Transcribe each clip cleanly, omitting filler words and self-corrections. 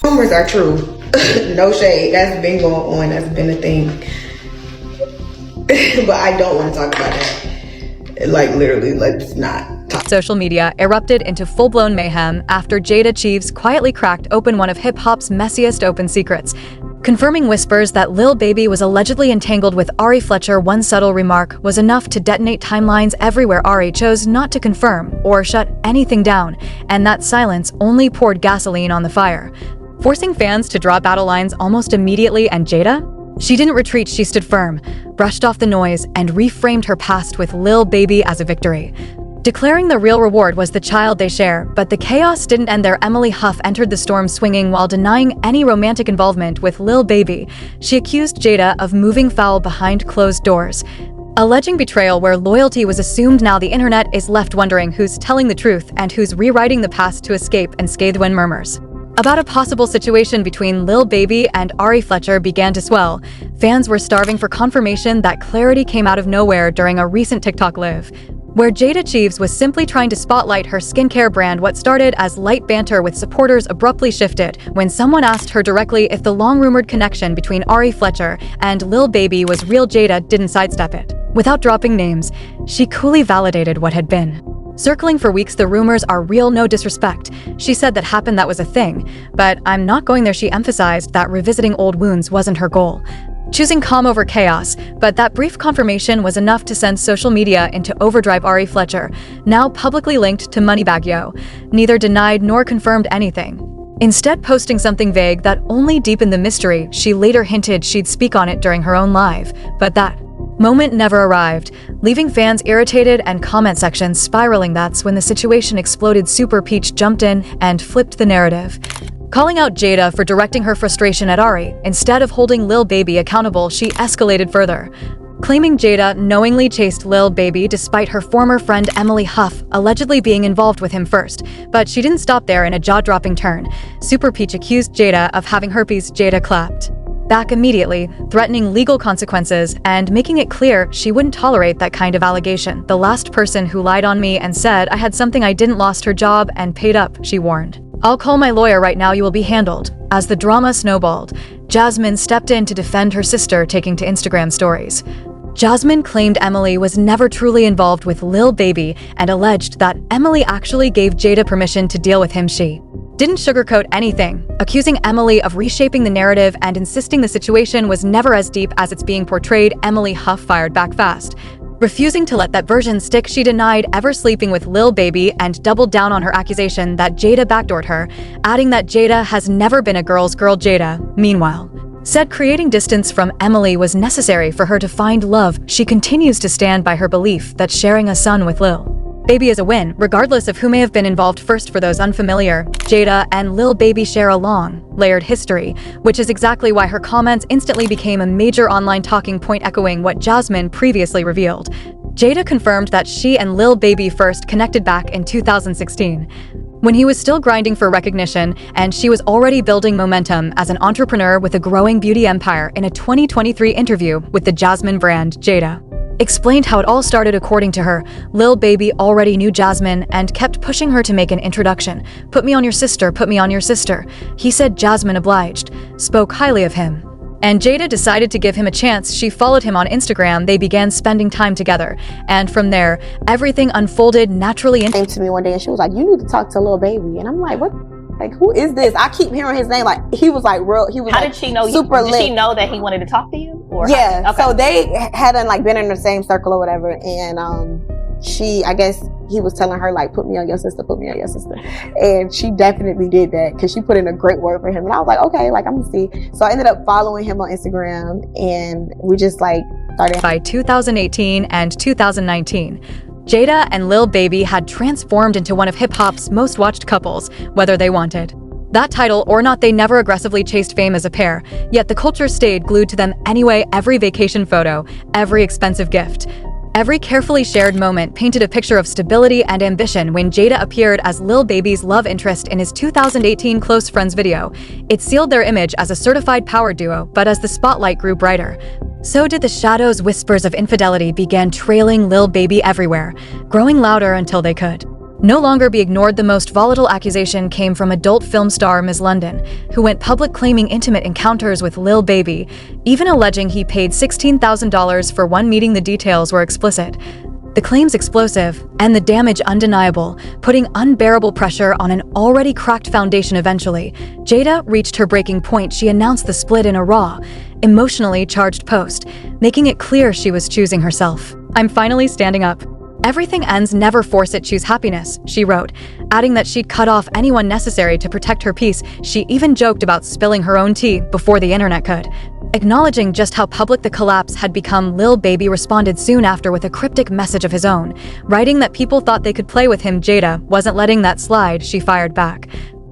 Rumors are true. No shade. That's been going on. That's been a thing. But I don't want to talk about that. Like, literally, let's not. Social media erupted into full-blown mayhem after Jayda Cheaves quietly cracked open one of hip-hop's messiest open secrets, confirming whispers that Lil Baby was allegedly entangled with Ari Fletcher. One subtle remark was enough to detonate timelines everywhere. Ari chose not to confirm or shut anything down, and that silence only poured gasoline on the fire, forcing fans to draw battle lines almost immediately. And Jayda? She didn't retreat, she stood firm, brushed off the noise, and reframed her past with Lil Baby as a victory, declaring the real reward was the child they share. But the chaos didn't end there. Emily Huff entered the storm swinging while denying any romantic involvement with Lil Baby. She accused Jayda of moving foul behind closed doors, alleging betrayal where loyalty was assumed. Now the internet is left wondering who's telling the truth and who's rewriting the past to escape unscathed. When murmurs about a possible situation between Lil Baby and Ari Fletcher began to swell, fans were starving for confirmation. That clarity came out of nowhere during a recent TikTok live, where Jayda Cheaves was simply trying to spotlight her skincare brand. What started as light banter with supporters abruptly shifted when someone asked her directly if the long-rumored connection between Ari Fletcher and Lil Baby was real. Jayda didn't sidestep it. Without dropping names, she coolly validated what had been circling for weeks. The rumors are real, no disrespect. She said that happened, that was a thing. But I'm not going there. She emphasized that revisiting old wounds wasn't her goal, choosing calm over chaos. But that brief confirmation was enough to send social media into overdrive. Ari Fletcher, now publicly linked to Moneybagg Yo, neither denied nor confirmed anything, instead posting something vague that only deepened the mystery. She later hinted she'd speak on it during her own live, but that moment never arrived, leaving fans irritated and comment sections spiraling. That's when the situation exploded. Super Peach jumped in and flipped the narrative, calling out Jayda for directing her frustration at Ari. Instead of holding Lil Baby accountable, she escalated further, claiming Jayda knowingly chased Lil Baby despite her former friend Emily Huff allegedly being involved with him first. But she didn't stop there. In a jaw-dropping turn, Super Peach accused Jayda of having herpes. Jayda clapped back immediately, threatening legal consequences and making it clear she wouldn't tolerate that kind of allegation. The last person who lied on me and said I had something I didn't lost her job and paid up, she warned. I'll call my lawyer right now, you will be handled. As the drama snowballed, Jasmine stepped in to defend her sister, taking to Instagram stories. Jasmine claimed Emily was never truly involved with Lil Baby and alleged that Emily actually gave Jayda permission to deal with him. She didn't sugarcoat anything, accusing Emily of reshaping the narrative and insisting the situation was never as deep as it's being portrayed. Emily Huff fired back fast, refusing to let that version stick. She denied ever sleeping with Lil Baby and doubled down on her accusation that Jayda backdoored her, adding that Jayda has never been a girl's girl. Jayda, meanwhile, said creating distance from Emily was necessary for her to find love. She continues to stand by her belief that sharing a son with Lil Baby is a win, regardless of who may have been involved first. For those unfamiliar, Jayda and Lil Baby share a long, layered history, which is exactly why her comments instantly became a major online talking point, echoing what Jasmine previously revealed. Jayda confirmed that she and Lil Baby first connected back in 2016, when he was still grinding for recognition and she was already building momentum as an entrepreneur with a growing beauty empire. In a 2023 interview with the Jasmine brand, Jayda explained how it all started. According to her, Lil Baby already knew Jasmine and kept pushing her to make an introduction. Put me on your sister, put me on your sister. He said Jasmine obliged, spoke highly of him, and Jayda decided to give him a chance. She followed him on Instagram. They began spending time together, and from there, everything unfolded naturally. Came to me one day and she was like, you need to talk to Lil Baby. And I'm like, what? Like, who is this? I keep hearing his name. Like, he was like real. He was How like, did she know? Super lit. Did she know that he wanted to talk to you? Or yeah. Okay. So they hadn't like been in the same circle or whatever. And I guess he was telling her like, put me on your sister, put me on your sister. And she definitely did that because she put in a great word for him. And I was like, okay, like I'm gonna see. So I ended up following him on Instagram and we just like started. By 2018 and 2019, Jayda and Lil Baby had transformed into one of hip-hop's most watched couples, whether they wanted that title or not. They never aggressively chased fame as a pair, yet the culture stayed glued to them anyway. Every vacation photo, every expensive gift, every carefully shared moment painted a picture of stability and ambition. When Jayda appeared as Lil Baby's love interest in his 2018 Close Friends video, it sealed their image as a certified power duo. But as the spotlight grew brighter, so did the shadows. Whispers of infidelity began trailing Lil Baby everywhere, growing louder until they could no longer be ignored. The most volatile accusation came from adult film star Ms. London, who went public claiming intimate encounters with Lil Baby, even alleging he paid $16,000 for one meeting. The details were explicit. The claims explosive, and the damage undeniable, putting unbearable pressure on an already cracked foundation. Eventually, Jayda reached her breaking point. She announced the split in a raw, emotionally charged post, making it clear she was choosing herself. "I'm finally standing up. Everything ends, never force it, choose happiness," she wrote, adding that she'd cut off anyone necessary to protect her peace. She even joked about spilling her own tea before the internet could. Acknowledging just how public the collapse had become, Lil Baby responded soon after with a cryptic message of his own, writing that people thought they could play with him. Jayda wasn't letting that slide. She fired back,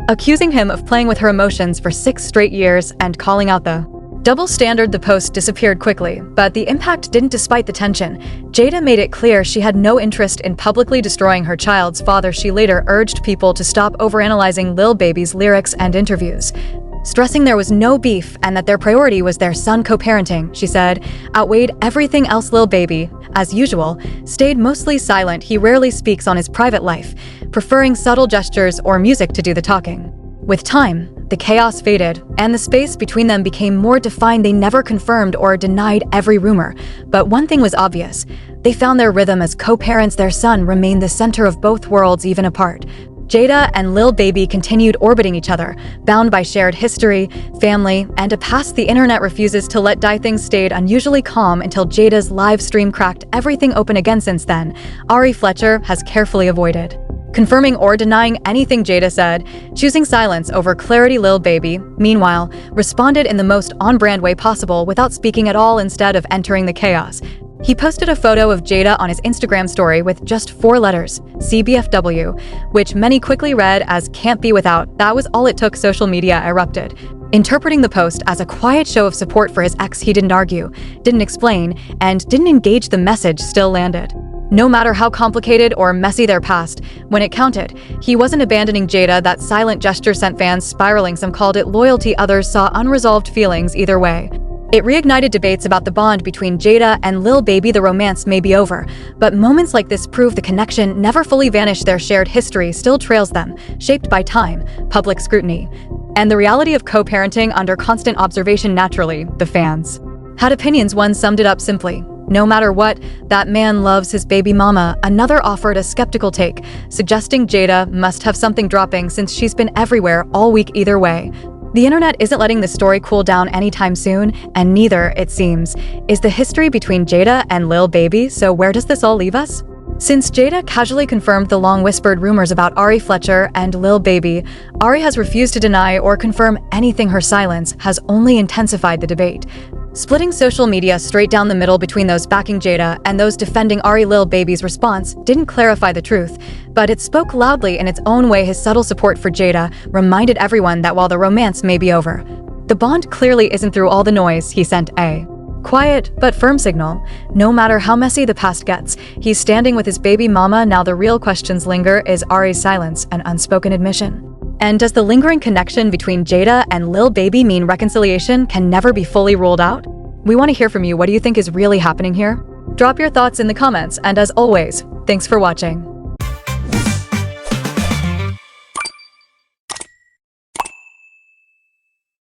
accusing him of playing with her emotions for 6 straight years and calling out the double standard. The post disappeared quickly, but the impact didn't. Despite the tension, Jayda made it clear she had no interest in publicly destroying her child's father. She later urged people to stop overanalyzing Lil Baby's lyrics and interviews, stressing there was no beef and that their priority was their son. Co-parenting, she said, outweighed everything else. Lil Baby, as usual, stayed mostly silent. He rarely speaks on his private life, preferring subtle gestures or music to do the talking. With time, the chaos faded, and the space between them became more defined. They never confirmed or denied every rumor, but one thing was obvious. They found their rhythm as co-parents. Their son remained the center of both worlds, even apart. Jayda and Lil Baby continued orbiting each other, bound by shared history, family, and a past the internet refuses to let die. Things stayed unusually calm until Jada's live stream cracked everything open again. Since then, Ari Fletcher has carefully avoided confirming or denying anything Jayda said, choosing silence over clarity. Lil Baby, meanwhile, responded in the most on-brand way possible without speaking at all. Instead of entering the chaos, he posted a photo of Jayda on his Instagram story with just 4 letters, CBFW, which many quickly read as "can't be without." That was all it took. Social media erupted, interpreting the post as a quiet show of support for his ex. He didn't argue, didn't explain, and didn't engage. The message still landed. No matter how complicated or messy their past, when it counted, he wasn't abandoning Jayda. That silent gesture sent fans spiraling. Some called it loyalty, others saw unresolved feelings. Either way, it reignited debates about the bond between Jayda and Lil Baby. The romance may be over, but moments like this prove the connection never fully vanished. Their shared history still trails them, shaped by time, public scrutiny, and the reality of co-parenting under constant observation. Naturally, the fans had opinions. One summed it up simply: no matter what, that man loves his baby mama. Another offered a skeptical take, suggesting Jayda must have something dropping since she's been everywhere all week. Either way, the internet isn't letting the story cool down anytime soon, and neither, it seems, is the history between Jayda and Lil Baby. So where does this all leave us? Since Jayda casually confirmed the long-whispered rumors about Ari Fletcher and Lil Baby, Ari has refused to deny or confirm anything. Her silence has only intensified the debate, splitting social media straight down the middle between those backing Jayda and those defending Ari. Lil Baby's response didn't clarify the truth, but it spoke loudly in its own way. His subtle support for Jayda reminded everyone that while the romance may be over, the bond clearly isn't. Through all the noise, he sent a quiet but firm signal. No matter how messy the past gets, he's standing with his baby mama. Now the real questions linger. Is Ari's silence an unspoken admission? And does the lingering connection between Jayda and Lil Baby mean reconciliation can never be fully ruled out? We want to hear from you. What do you think is really happening here? Drop your thoughts in the comments, and as always, thanks for watching.